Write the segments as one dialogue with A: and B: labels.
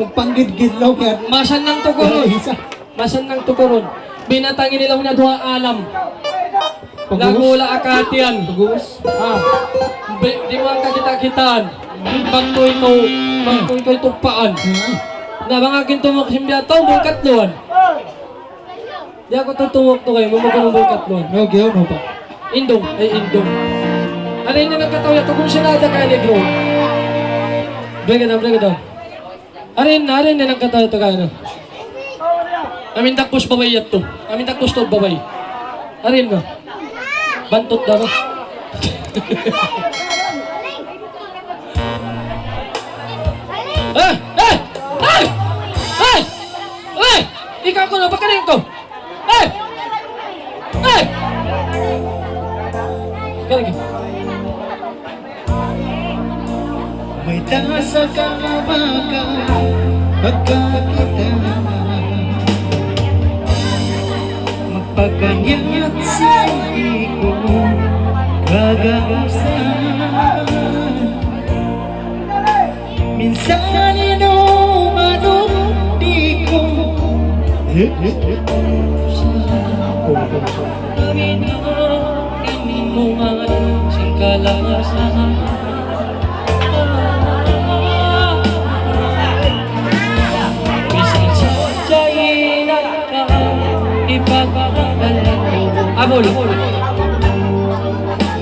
A: Panggid-gidlaw yan.
B: Masan ng tukuron. Masan ng tukuron. Binatangin nilang na duha alam. Lagula akatian.
A: Pagus.
B: Ha. Di mo ang kakita-kitaan. Bangkoy ko tupaan. Na mga kintumok simbiya to, bulkatluan. Di ako tutumok to kayo, mamagal ng bulkatluan.
A: No, gyaw, no pa.
B: Indong, ay indong. Ano yun na nagkatawya to kung sinada ka negro. Brega daw. Arin na nagkatawya to kaya na. Amin takpos babay yat to. Amin takpos to babay. Arin na. Bantot daw. Ikaw ko na, pagkaling ko! Kaling ko.
A: May tasa ka baga pagkakita magpaganyat sa ko gagasan minsan inumanong di ko
B: Ini mo man singkalasan. Bisan sajayin ka ipagpapala ko. Abol.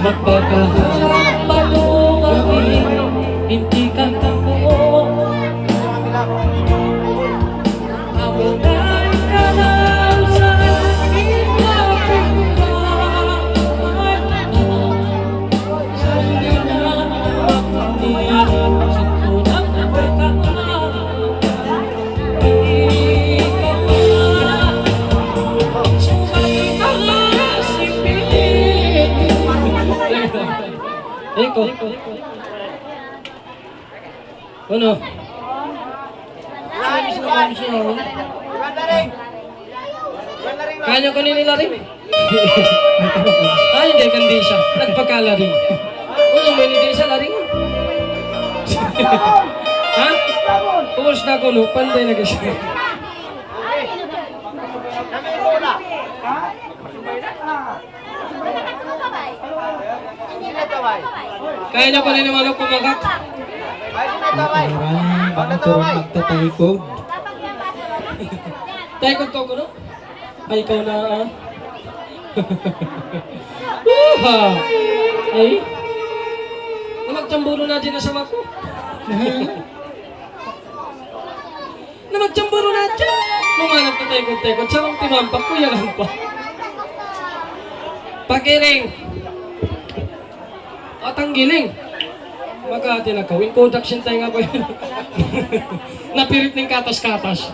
B: Magpagahap palungawi hindi ka tako. Awalan ka lang sa Eko. Ano? Kanya ko nila rin. Ay, hindi kandi siya. Nagpakala rin. Ano mo hindi siya laring? Ha? Pumus na ko no, panday na kasi. Kaya niyo ko rin naman ako kumagat.
A: ang turong magtatalikod
B: Taikod ko no? Ay, ikaw na Ay? Na magtsamburo na din na sa mako. Na magtsamburo na dyan. Lumanap na taikod. Sa mong timampak ko, yan lang pa. Pakiring. At ang giling. Magkati na kawin. Introduction tayo nga po yun. Napirit ng katas-katas.